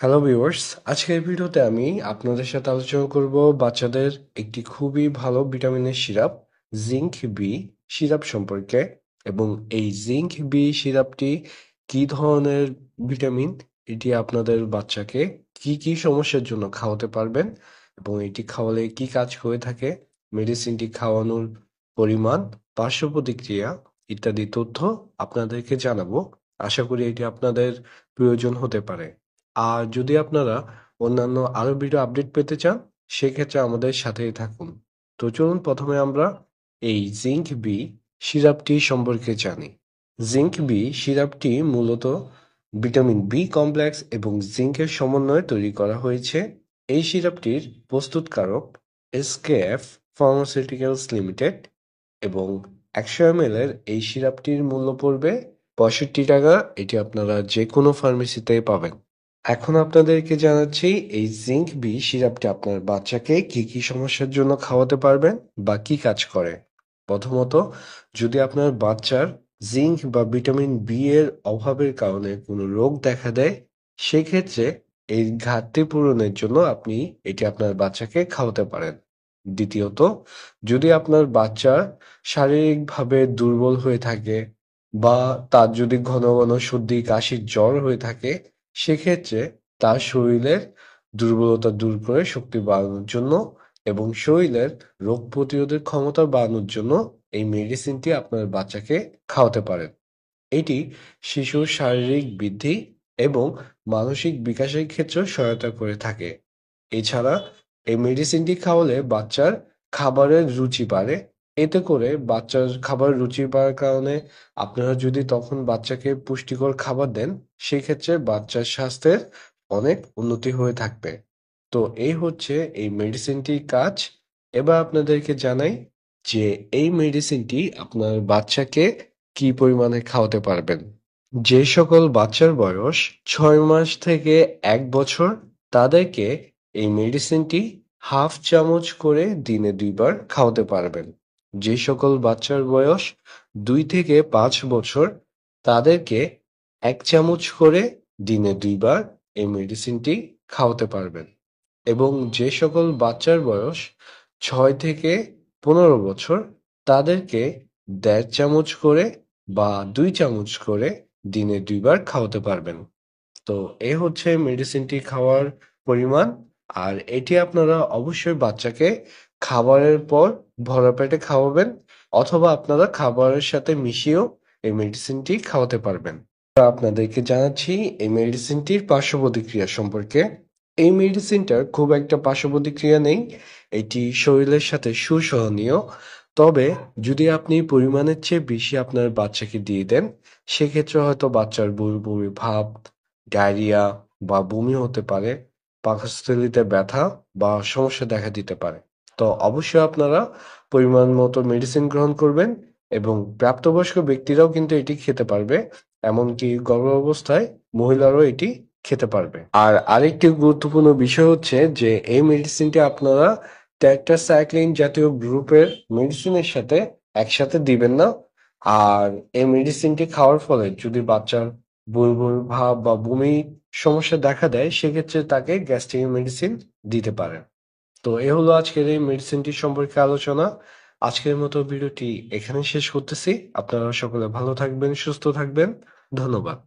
Hello viewers, আজকের ভিডিওতে আমি আপনাদের সাথে আলোচনা করব বাচ্চাদের একটি খুবই ভালো ভিটামিনের সিরাপ জিঙ্ক বি সিরাপ সম্পর্কে। এবং এই জিঙ্ক বি সিরাপটি কি ধরনের ভিটামিন, এটি আপনাদের বাচ্চাকে কি কি সমস্যার জন্য খাওয়াতে পারবেন এবং এটি খাওয়ালে কি কাজ করে থাকে, মেডিসিনটি খাওয়ানোর পরিমাণ, পার্শ্ব প্রতিক্রিয়া ইত্যাদি তথ্য আপনাদেরকে জানাবো। আশা করি এটি আপনাদের প্রয়োজন হতে পারে। আর যদি আপনারা অন্যান্য আরো ভিডিও আপডেট পেতে চান, সেক্ষেত্রে আমাদের সাথেই থাকুন। তো চলুন প্রথমে আমরা এই জিঙ্ক বি সিরাপটি সম্পর্কে জানি। জিঙ্ক বি সিরাপটি মূলত ভিটামিন বি কমপ্লেক্স এবং জিঙ্কের সমন্বয়ে তৈরি করা হয়েছে। এই সিরাপটির প্রস্তুতকারক এসকেএফ ফার্মাসিউটিক্যালস লিমিটেড এবং ১০০ ml এর এই সিরাপটির মূল্য পড়বে ৬৫ টাকা। এটি আপনারা যে কোনো ফার্মেসিতে পাবেন। এখন আপনাদেরকে জানাচ্ছি এই জিঙ্ক বি সিরাপটি আপনার বাচ্চাকে কি কি সমস্যার জন্য খাওয়াতে পারবেন বা কি কাজ করে। প্রথমত, যদি আপনার বাচ্চার জিঙ্ক বা ভিটামিন বি এর অভাবের কারণে কোনো রোগ দেখা দেয়, সেক্ষেত্রে এই ঘাটতি পূরণের জন্য আপনি এটি আপনার বাচ্চাকে খাওয়াতে পারেন। দ্বিতীয়ত, যদি আপনার বাচ্চা শারীরিকভাবে দুর্বল হয়ে থাকে বা তার যদি ঘন ঘন সর্দি কাশির জ্বর হয়ে থাকে, সেক্ষেত্রে তার শরীরের দুর্বলতা দূর করে শক্তি বাড়ানোর জন্য এবং শরীরের রোগ প্রতিরোধের ক্ষমতা বাড়ানোর জন্য এই মেডিসিনটি আপনার বাচ্চাকে খাওয়াতে পারেন। এটি শিশুর শারীরিক বৃদ্ধি এবং মানসিক বিকাশের ক্ষেত্রেও সহায়তা করে থাকে। এছাড়া এই মেডিসিনটি খাওয়ালে বাচ্চার খাবারের রুচি বাড়ে। এতে করে বাচ্চার খাবার রুচি বাড়ার কারণে আপনারা যদি তখন বাচ্চাকে পুষ্টিকর খাবার দেন, সেক্ষেত্রে বাচ্চার স্বাস্থ্যের অনেক উন্নতি হয়ে থাকবে। তো এই হচ্ছে এই মেডিসিনটির কাজ। এবার আপনাদেরকে জানাই যে এই মেডিসিনটি আপনার বাচ্চাকে কি পরিমাণে খাওয়াতে পারবেন। যে সকল বাচ্চার বয়স ৬ মাস থেকে ১ বছর, তাদেরকে এই মেডিসিনটি হাফ চামচ করে দিনে ২ বার খাওয়াতে পারবেন। যে সকল বাচ্চার বয়স ২ থেকে ৫ বছর, তাদেরকে ১ চামচ করে দিনে ২ বার এই মেডিসিনটি খাওয়াতে পারবেন। এবং যে সকল বাচ্চার বয়স ৬ থেকে ১৫ বছর, তাদেরকে ১.৫ চামচ করে বা ২ চামচ করে দিনে ২ বার খাওয়াতে পারবেন। তো এ হচ্ছে মেডিসিনটি খাওয়ার পরিমাণ। আর এটি আপনারা অবশ্যই বাচ্চাকে খাবারের পর ভরা পেটে খাওয়াবেন, অথবা আপনারা খাবারের সাথে মিশিয়েও এই মেডিসিনটি খাওয়াতে পারবেন। আপনাদেরকে জানাচ্ছি এই মেডিসিনটির পার্শ্ব প্রতিক্রিয়া সম্পর্কে। এই মেডিসিনটার খুব একটা পার্শ্ব প্রতিক্রিয়া নেই। এটি শরীরের সাথে সুসহনীয়। তবে যদি আপনি পরিমাণের চেয়ে বেশি আপনার বাচ্চাকে দিয়ে দেন, সেক্ষেত্রে হয়তো বাচ্চার বমি বমি ভাব, ডায়রিয়া বা বমি হতে পারে, পাকস্থলীতে ব্যথা বা সমস্যা দেখা দিতে পারে। তো অবশ্যই আপনারা পরিমাণ মতো মেডিসিন গ্রহণ করবেন। এবং প্রাপ্তবয়স্ক ব্যক্তিরাও কিন্তু এটি খেতে পারবে। এমনকি গর্ভাবস্থায় মহিলারাও এটি খেতে পারবে। আর আরেকটি গুরুত্বপূর্ণ বিষয় হচ্ছে যে এই মেডিসিনটি আপনারা টেট্রাসাইক্লিন জাতীয় গ্রুপের মেডিসিনের সাথে একসাথে দিবেন না। আর এই মেডিসিনটি খাওয়ার ফলে যদি বাচ্চার বমি বমি ভাব বা বমি সমস্যা দেখা দেয়, সেক্ষেত্রে তাকে গ্যাস্ট্রিক মেডিসিন দিতে পারেন। তো এ হলো আজকের এই মেডিসিনটি সম্পর্কে আলোচনা। আজকের মতো ভিডিওটি এখানেই শেষ করতেছি। আপনারা সকলে ভালো থাকবেন, সুস্থ থাকবেন। ধন্যবাদ।